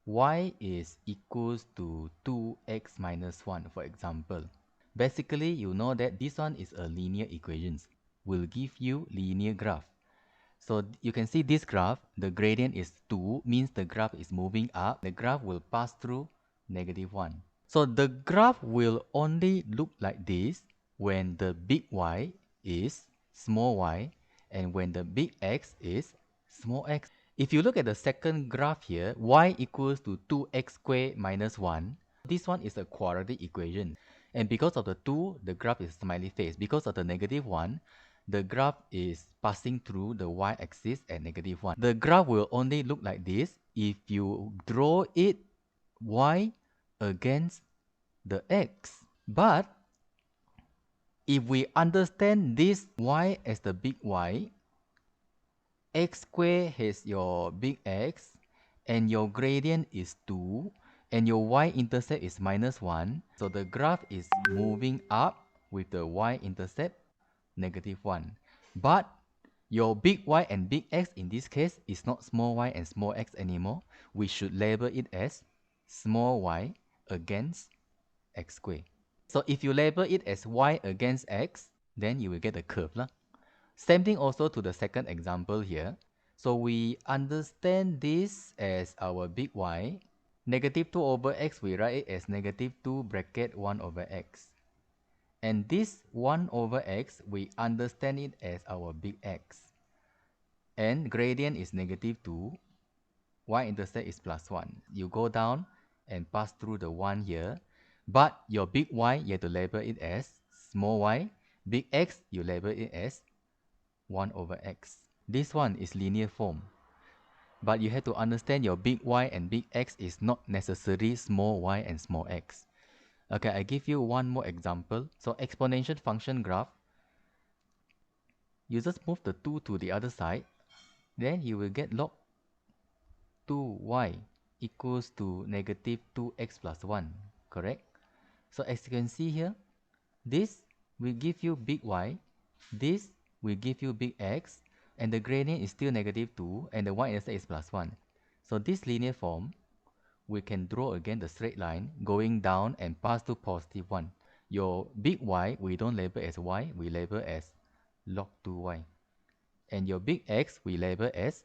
y is equals to 2x minus 1, for example. Basically, you know that this one is a linear equation. Will give you linear graph. So you can see this graph, the gradient is 2, means the graph is moving up. The graph will pass through -1. So the graph will only look like this when the big Y is small y and when the big X is small x. If you look at the second graph here, y equals to 2x squared minus 1. This one is a quadratic equation. And because of the 2, the graph is smiley face. Because of the -1, the graph is passing through the y-axis at -1. The graph will only look like this if you draw it y against the x. But if we understand this y as the big Y, x squared has your big X, and your gradient is 2, and your y-intercept is -1. So the graph is moving up with the y-intercept -1. But your big Y and big X in this case is not small y and small x anymore. We should label it as small y against x squared. So if you label it as y against x, then you will get a curve lah. Same thing also to the second example here. So we understand this as our big Y. -2 over x, we write it as -2 bracket 1 over x. And this 1 over x, we understand it as our big X. And gradient is -2. Y-intercept is +1. You go down and pass through the 1 here. But your big Y, you have to label it as small y. Big X, you label it as 1 over x. This one is linear form. But you have to understand your big Y and big X is not necessarily small y and small x. Okay, I give you one more example. So exponential function graph. You just move the 2 to the other side. Then you will get log 2y equals to -2x plus 1. Correct? So as you can see here, this will give you big Y. This will give you big X. And the gradient is still -2 and the y-intercept is +1. So this linear form, we can draw again the straight line going down and pass to +1. Your big Y, we don't label as y, we label as log 2y. And your big X, we label as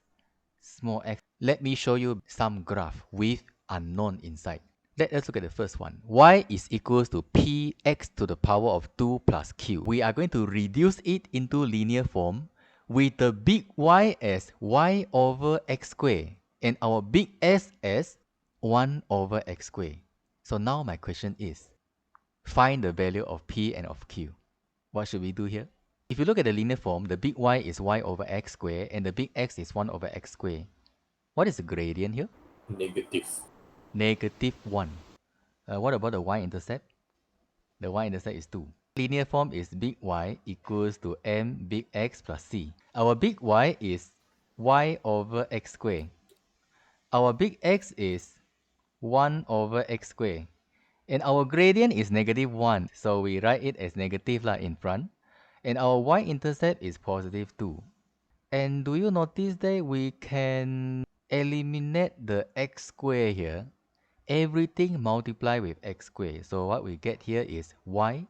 small x. Let me show you some graph with unknown inside. Let us look at the first one. Y is equals to px to the power of 2 plus q. We are going to reduce it into linear form with the big Y as y over x squared and our big S as 1 over x squared. So now my question is, find the value of p and of q. What should we do here? If you look at the linear form, the big Y is y over x squared and the big X is 1 over x squared. What is the gradient here? Negative. -1. What about the y-intercept? The y-intercept is 2. Linear form is big Y equals to m big X plus c. Our big Y is y over x squared. Our big X is 1 over x squared. And our gradient is -1. So we write it as negative lah in front. And our y-intercept is +2. And do you notice that we can eliminate the x squared here? Everything multiply with x squared. So what we get here is y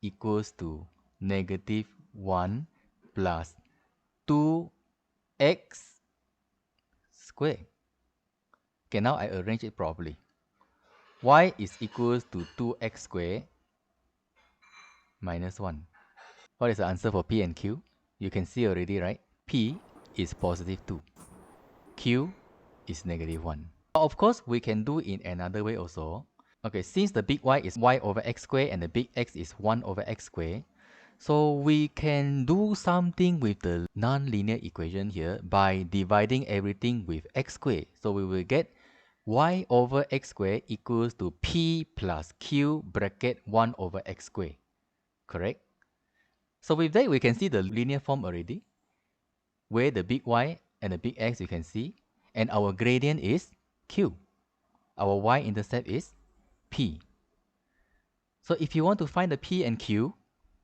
equals to -1 plus 2x squared. Okay, now I arrange it properly. Y is equals to 2x squared minus 1. What is the answer for P and Q? You can see already, right? P is +2. Q is -1. Of course, we can do in another way also. Okay, since the big Y is y over x squared and the big X is 1 over x squared, so we can do something with the non-linear equation here by dividing everything with x squared. So we will get y over x squared equals to P plus Q bracket 1 over x squared. Correct? So with that, we can see the linear form already, where the big Y and the big X you can see, and our gradient is Q. Our y-intercept is P. So if you want to find the P and Q,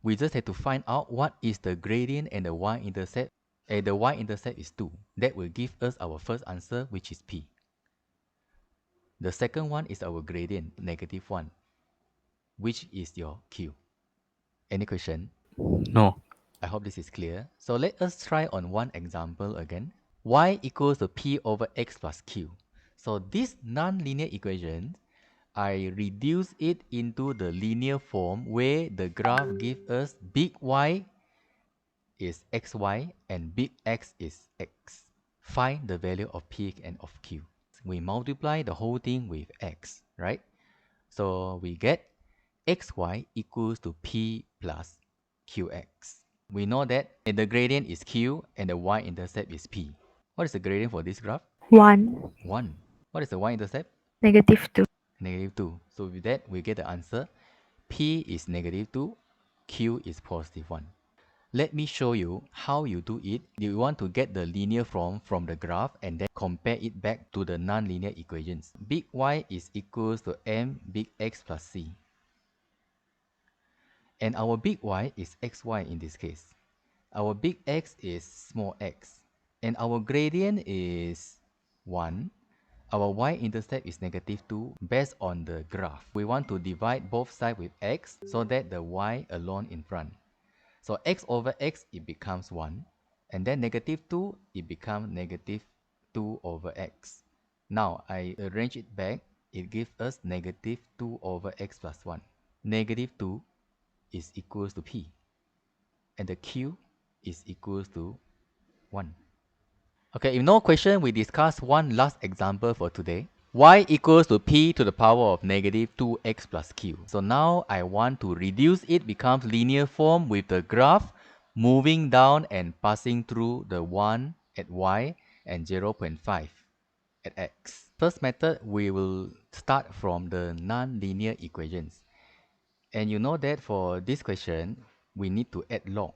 we just have to find out what is the gradient and the y-intercept. And the y-intercept is 2. That will give us our first answer, which is P. The second one is our gradient, -1, which is your q. Any question? No. I hope this is clear. So let us try on one example again. Y equals to p over x plus q. So this non-linear equation, I reduce it into the linear form where the graph gives us big Y is xy and big X is x. Find the value of p and of q. We multiply the whole thing with x, right? So we get xy equals to p plus qx. We know that the gradient is q and the y-intercept is p. What is the gradient for this graph? 1, 1. What is the y-intercept? -2. -2. So with that, we get the answer. P is -2, Q is +1. Let me show you how you do it. You want to get the linear form from the graph and then compare it back to the nonlinear equations. Big Y is equals to m big X plus C. And our big Y is xy in this case. Our big X is small x. And our gradient is 1. Our y-intercept is -2 based on the graph. We want to divide both sides with x so that the y alone in front. So x over x, it becomes 1. And then -2, it becomes -2 over x. Now, I arrange it back. It gives us -2 over x plus 1. -2 is equals to p. And the q is equals to 1. Okay, if no question, we discuss one last example for today. Y equals to p to the power of -2x plus q. So now I want to reduce it becomes linear form with the graph moving down and passing through the 1 at y and 0.5 at x. First method, we will start from the non-linear equations. And you know that for this question, we need to add log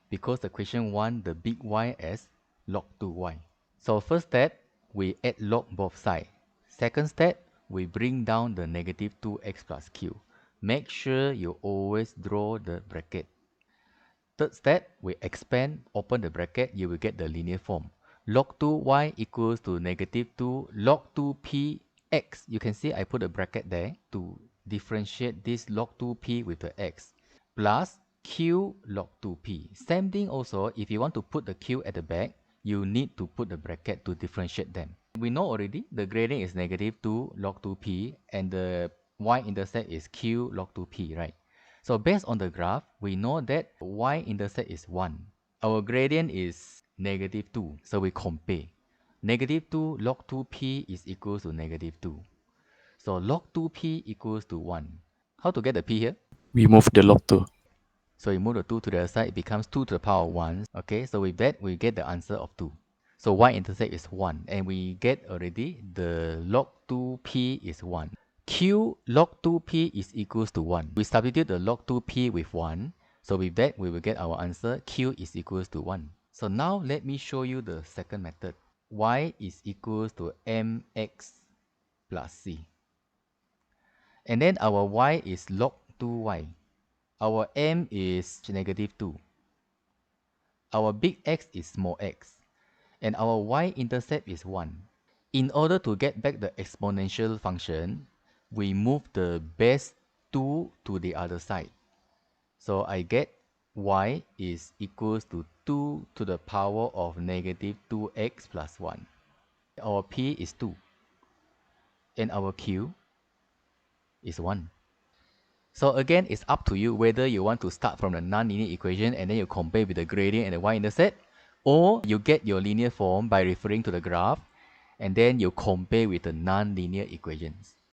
because the question want the big Y as log 2y. So first step, we add log both sides. Second step, we bring down the -2x plus q. Make sure you always draw the bracket. Third step, we expand, open the bracket, you will get the linear form. Log 2y equals to -2 log 2px. You can see I put a bracket there to differentiate this log 2p with the x. Plus q log 2p. Same thing also, if you want to put the q at the back, you need to put the bracket to differentiate them. We know already the gradient is -2 log 2p and the y-intercept is q log 2p, right? So based on the graph, we know that y-intercept is 1. Our gradient is -2, so we compare. -2 log 2p is equals to -2. So log 2p equals to 1. How to get the p here? We move the log 2. So you move the 2 to the other side, it becomes 2 to the power of 1. Okay, so with that, we get the answer of 2. So y-intercept is 1, and we get already the log 2p is 1. Q log 2p is equals to 1. We substitute the log 2p with 1. So with that, we will get our answer Q is equals to 1. So now let me show you the second method. Y is equals to mx plus c. And then our y is log 2y. Our m is -2. Our big X is small x. And our y-intercept is 1. In order to get back the exponential function, we move the base 2 to the other side. So I get y is equals to 2 to the power of -2x plus 1. Our p is 2. And our q is 1. So again, it's up to you whether you want to start from the nonlinear equation and then you compare with the gradient and the y-intercept, or you get your linear form by referring to the graph and then you compare with the nonlinear equations.